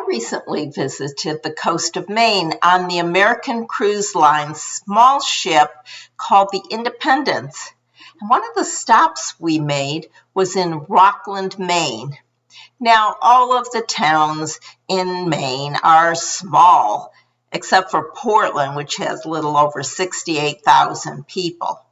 recently visited the coast of Maine on the American Cruise Line's small ship called the Independence. And one of the stops we made was in Rockland, Maine. Now, all of the towns in Maine are small, except for Portland, which has a little over 68,000 people.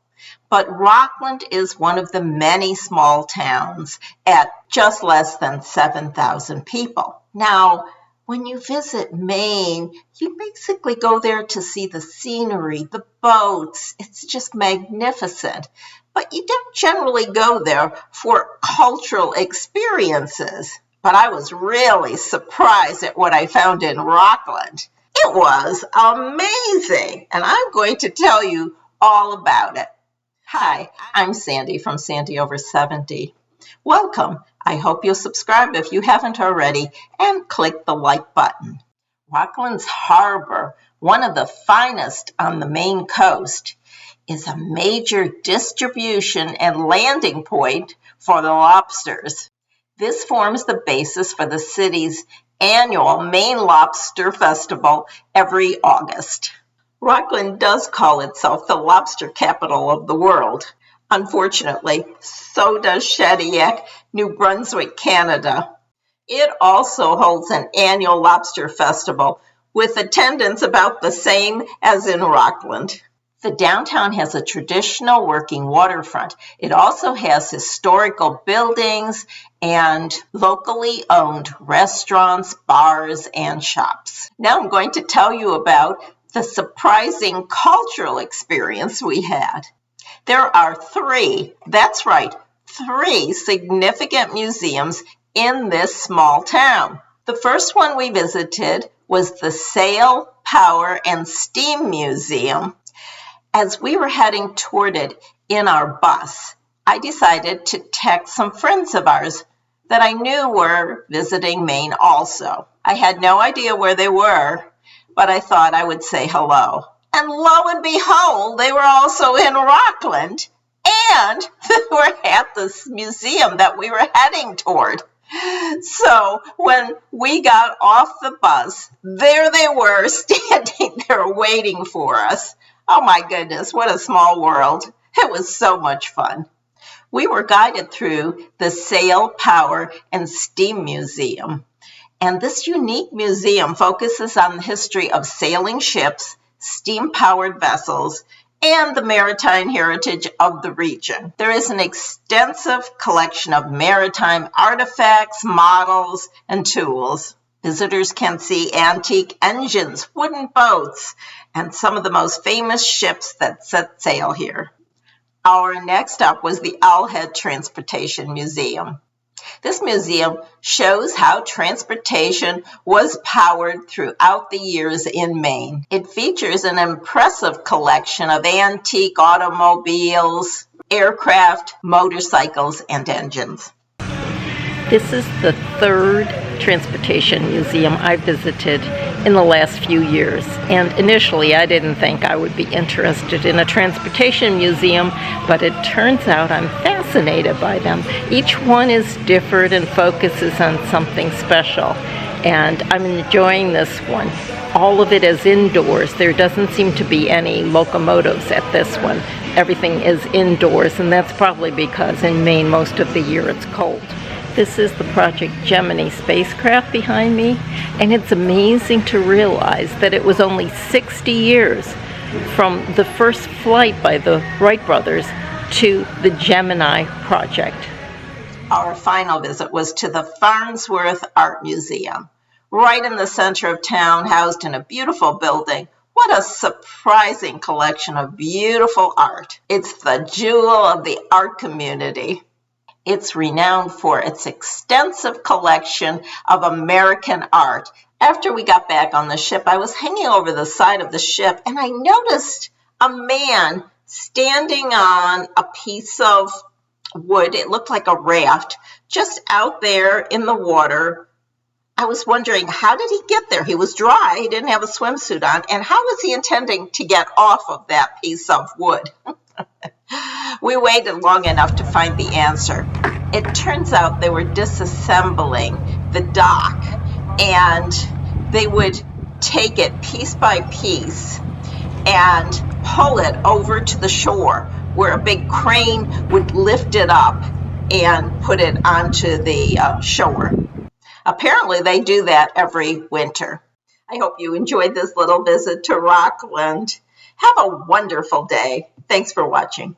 But Rockland is one of the many small towns at just less than 7,000 people. Now, when you visit Maine, you basically go there to see the scenery, the boats. It's just magnificent. But you don't generally go there for cultural experiences. But I was really surprised at what I found in Rockland. It was amazing, and I'm going to tell you all about it. Hi, I'm Sandy from Sandy Over 70. Welcome. I hope you'll subscribe if you haven't already and click the like button. Rockland's harbor, one of the finest on the Maine coast, is a major distribution and landing point for the lobsters. This forms the basis for the city's annual Maine Lobster Festival every August. Rockland does call itself the lobster capital of the world. Unfortunately, so does Shediac, New Brunswick, Canada. It also holds an annual lobster festival with attendance about the same as in Rockland. The downtown has a traditional working waterfront. It also has historical buildings and locally owned restaurants, bars, and shops. Now I'm going to tell you about the surprising cultural experience we had. There are three significant museums in this small town. The first one we visited was the Sail, Power, and Steam Museum. As we were heading toward it in our bus, I decided to text some friends of ours that I knew were visiting Maine also. I had no idea where they were, but I thought I would say hello. And lo and behold, they were also in Rockland, and they were at this museum that we were heading toward. So when we got off the bus, there they were standing there waiting for us. Oh my goodness, what a small world. It was so much fun. We were guided through the Sail, Power, and Steam Museum. And this unique museum focuses on the history of sailing ships, steam-powered vessels, and the maritime heritage of the region. There is an extensive collection of maritime artifacts, models, and tools. Visitors can see antique engines, wooden boats, and some of the most famous ships that set sail here. Our next stop was the Owlhead Transportation Museum. This museum shows how transportation was powered throughout the years in Maine. It features an impressive collection of antique automobiles, aircraft, motorcycles, and engines. This is the third transportation museum I visited in the last few years, and initially I didn't think I would be interested in a transportation museum, but it turns out I'm fascinated by them. Each one is different and focuses on something special, and I'm enjoying this one. All of it is indoors. There doesn't seem to be any locomotives at this one. Everything is indoors, and that's probably because in Maine most of the year it's cold. This is the Project Gemini spacecraft behind me, and it's amazing to realize that it was only 60 years from the first flight by the Wright brothers to the Gemini project. Our final visit was to the Farnsworth Art Museum, right in the center of town, housed in a beautiful building. What a surprising collection of beautiful art. It's the jewel of the art community. It's renowned for its extensive collection of American art. After we got back on the ship, I was hanging over the side of the ship, and I noticed a man standing on a piece of wood. It looked like a raft, just out there in the water. I was wondering, how did he get there? He was dry, he didn't have a swimsuit on, and how was he intending to get off of that piece of wood? We waited long enough to find the answer. It turns out they were disassembling the dock and they would take it piece by piece and pull it over to the shore where a big crane would lift it up and put it onto the shore. Apparently, they do that every winter. I hope you enjoyed this little visit to Rockland. Have a wonderful day. Thanks for watching.